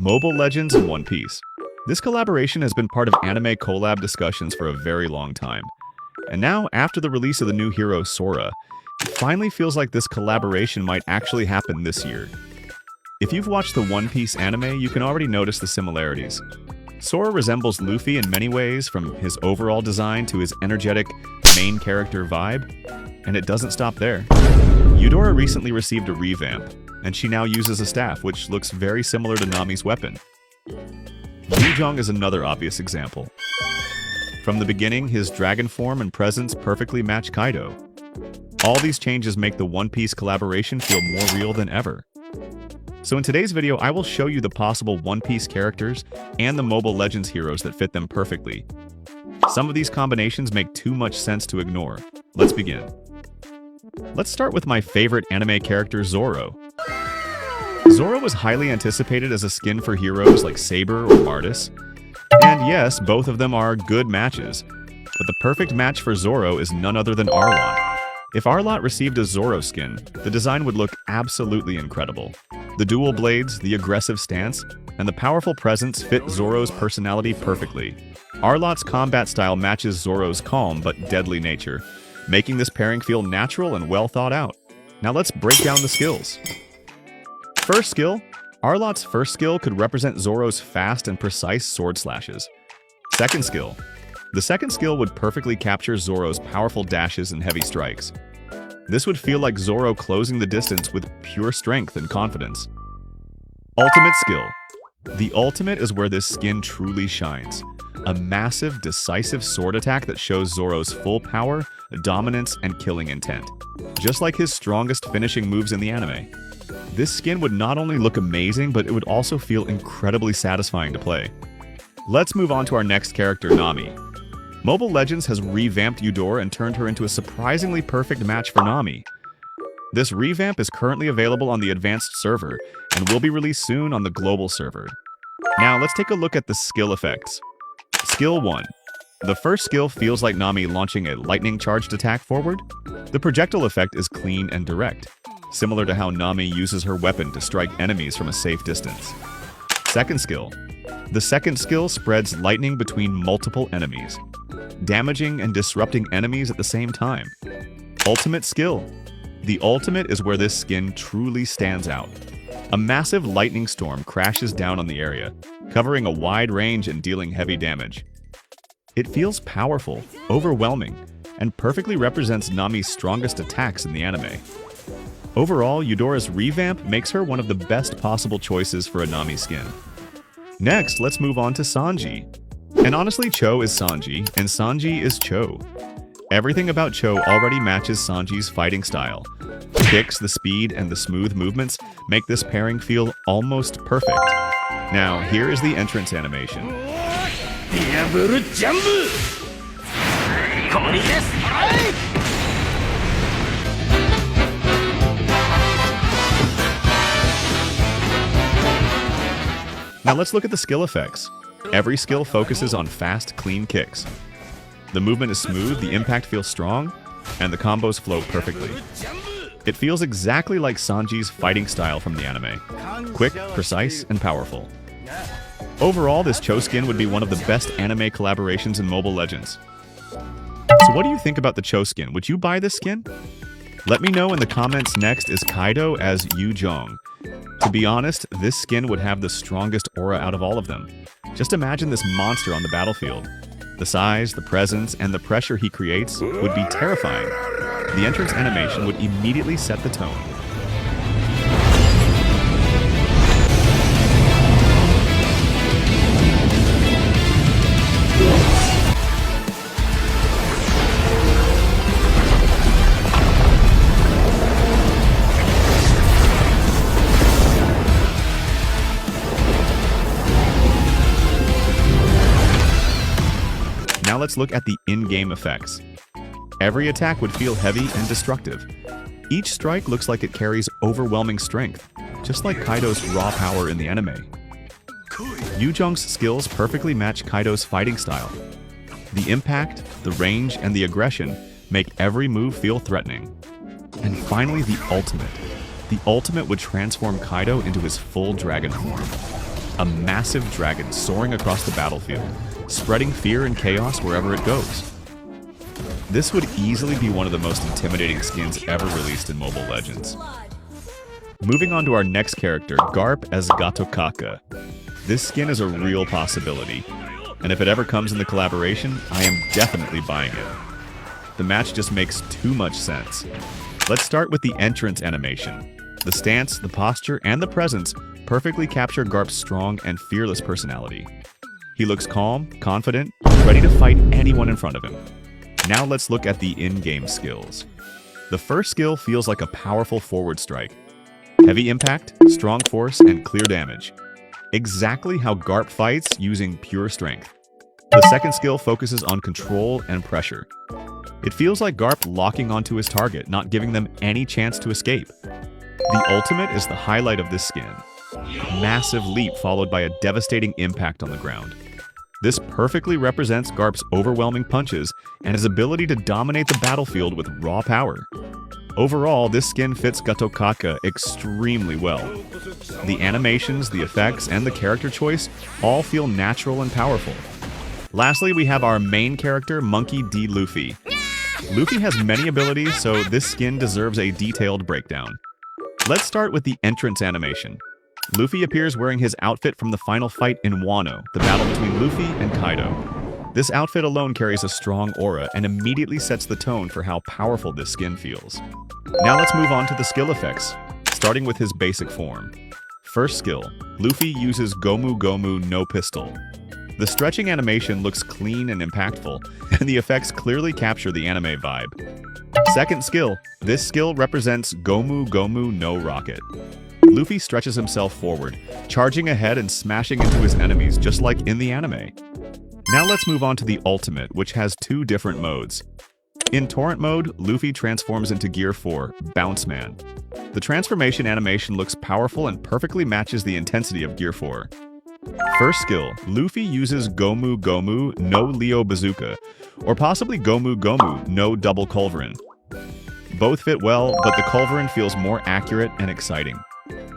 Mobile Legends and One Piece. This collaboration has been part of anime collab discussions for a very long time. And now, after the release of the new hero Sora, it finally feels like this collaboration might actually happen this year. If you've watched the One Piece anime, you can already notice the similarities. Sora resembles Luffy in many ways, from his overall design to his energetic main character vibe, and it doesn't stop there. Eudora recently received a revamp, and she now uses a staff which looks very similar to Nami's weapon. Yuzhong is another obvious example. From the beginning, his dragon form and presence perfectly match Kaido. All these changes make the One Piece collaboration feel more real than ever. So in today's video, I will show you the possible One Piece characters and the Mobile Legends heroes that fit them perfectly. Some of these combinations make too much sense to ignore. Let's begin. Let's start with my favorite anime character, Zoro. Zoro was highly anticipated as a skin for heroes like Saber or Martis. And yes, both of them are good matches. But the perfect match for Zoro is none other than Arlott. If Arlott received a Zoro skin, the design would look absolutely incredible. The dual blades, the aggressive stance, and the powerful presence fit Zoro's personality perfectly. Arlott's combat style matches Zoro's calm but deadly nature, making this pairing feel natural and well thought out. Now let's break down the skills. First skill, Arlott's first skill could represent Zoro's fast and precise sword slashes. Second skill. The second skill would perfectly capture Zoro's powerful dashes and heavy strikes. This would feel like Zoro closing the distance with pure strength and confidence. Ultimate skill. The ultimate is where this skin truly shines. A massive, decisive sword attack that shows Zoro's full power, dominance, and killing intent. Just like his strongest finishing moves in the anime. This skin would not only look amazing, but it would also feel incredibly satisfying to play. Let's move on to our next character, Nami. Mobile Legends has revamped Eudora and turned her into a surprisingly perfect match for Nami. This revamp is currently available on the advanced server and will be released soon on the global server. Now let's take a look at the skill effects. Skill 1. The first skill feels like Nami launching a lightning-charged attack forward. The projectile effect is clean and direct, similar to how Nami uses her weapon to strike enemies from a safe distance. Second skill. The second skill spreads lightning between multiple enemies, damaging and disrupting enemies at the same time. Ultimate skill. The ultimate is where this skin truly stands out. A massive lightning storm crashes down on the area, covering a wide range and dealing heavy damage. It feels powerful, overwhelming, and perfectly represents Nami's strongest attacks in the anime. Overall, Eudora's revamp makes her one of the best possible choices for a Nami skin. Next, let's move on to Sanji. And honestly, Cho is Sanji, and Sanji is Cho. Everything about Cho already matches Sanji's fighting style. The kicks, the speed, and the smooth movements make this pairing feel almost perfect. Now, here is the entrance animation. Now let's look at the skill effects. Every skill focuses on fast, clean kicks. The movement is smooth, the impact feels strong, and the combos flow perfectly. It feels exactly like Sanji's fighting style from the anime. Quick, precise, and powerful. Overall, this Cho skin would be one of the best anime collaborations in Mobile Legends. So what do you think about the Cho skin? Would you buy this skin? Let me know in the comments. Next is Kaido as Yuzhong. To be honest, this skin would have the strongest aura out of all of them. Just imagine this monster on the battlefield. The size, the presence, and the pressure he creates would be terrifying. The entrance animation would immediately set the tone. Now let's look at the in-game effects. Every attack would feel heavy and destructive. Each strike looks like it carries overwhelming strength, just like Kaido's raw power in the anime. Yuzhong's skills perfectly match Kaido's fighting style. The impact, the range, and the aggression make every move feel threatening. And finally, the ultimate. The ultimate would transform Kaido into his full dragon form. a massive dragon soaring across the battlefield, spreading fear and chaos wherever it goes. This would easily be one of the most intimidating skins ever released in Mobile Legends. Moving on to our next character, Garp as Gatokaka. This skin is a real possibility, and if it ever comes in the collaboration, I am definitely buying it. The match just makes too much sense. Let's start with the entrance animation. The stance, the posture, and the presence perfectly capture Garp's strong and fearless personality. He looks calm, confident, ready to fight anyone in front of him. Now let's look at the in-game skills. The first skill feels like a powerful forward strike. Heavy impact, strong force, and clear damage. Exactly how Garp fights using pure strength. The second skill focuses on control and pressure. It feels like Garp locking onto his target, not giving them any chance to escape. The ultimate is the highlight of this skin. Massive leap followed by a devastating impact on the ground. This perfectly represents Garp's overwhelming punches and his ability to dominate the battlefield with raw power. Overall, this skin fits Gatokaka extremely well. The animations, the effects, and the character choice all feel natural and powerful. Lastly, we have our main character, Monkey D. Luffy. Luffy has many abilities, so this skin deserves a detailed breakdown. Let's start with the entrance animation. Luffy appears wearing his outfit from the final fight in Wano, the battle between Luffy and Kaido. This outfit alone carries a strong aura and immediately sets the tone for how powerful this skin feels. Now let's move on to the skill effects, starting with his basic form. First skill, Luffy uses Gomu Gomu no Pistol. The stretching animation looks clean and impactful, and the effects clearly capture the anime vibe. Second skill, this skill represents Gomu Gomu no Rocket. Luffy stretches himself forward, charging ahead and smashing into his enemies just like in the anime. Now let's move on to the ultimate, which has two different modes. In Torrent mode, Luffy transforms into Gear 4, Bounce Man. The transformation animation looks powerful and perfectly matches the intensity of Gear 4. First skill, Luffy uses Gomu Gomu no Leo Bazooka, or possibly Gomu Gomu no Double Culverin. Both fit well, but the Culverin feels more accurate and exciting.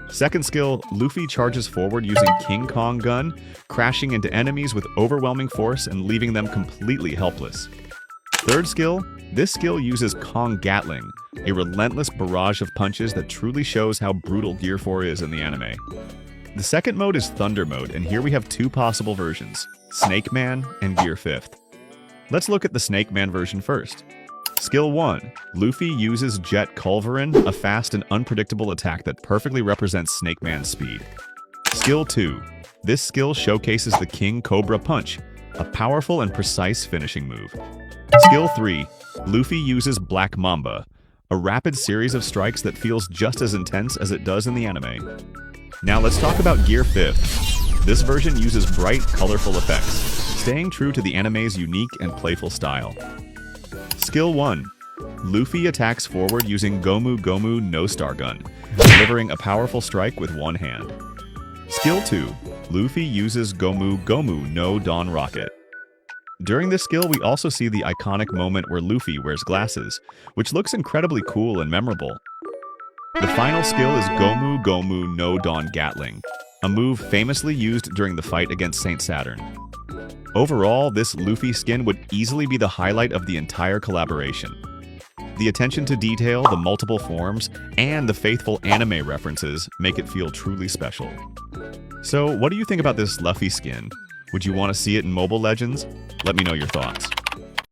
Second skill, Luffy charges forward using King Kong Gun, crashing into enemies with overwhelming force and leaving them completely helpless. Third skill, this skill uses Kong Gatling, a relentless barrage of punches that truly shows how brutal Gear 4 is in the anime. The second mode is Thunder mode, and here we have two possible versions, Snake Man and Gear 5th. Let's look at the Snake Man version first. Skill 1. Luffy uses Jet Culverin, a fast and unpredictable attack that perfectly represents Snake Man's speed. Skill 2. This skill showcases the King Cobra Punch, a powerful and precise finishing move. Skill 3. Luffy uses Black Mamba, a rapid series of strikes that feels just as intense as it does in the anime. Now let's talk about Gear 5th. This version uses bright, colorful effects, staying true to the anime's unique and playful style. Skill 1. Luffy attacks forward using Gomu Gomu no Star Gun, delivering a powerful strike with one hand. Skill 2. Luffy uses Gomu Gomu no Dawn Rocket. During this skill, we also see the iconic moment where Luffy wears glasses, which looks incredibly cool and memorable. The final skill is Gomu Gomu no Dawn Gatling, a move famously used during the fight against Saint Saturn. Overall, this Luffy skin would easily be the highlight of the entire collaboration. The attention to detail, the multiple forms, and the faithful anime references make it feel truly special. So, what do you think about this Luffy skin? Would you want to see it in Mobile Legends? Let me know your thoughts.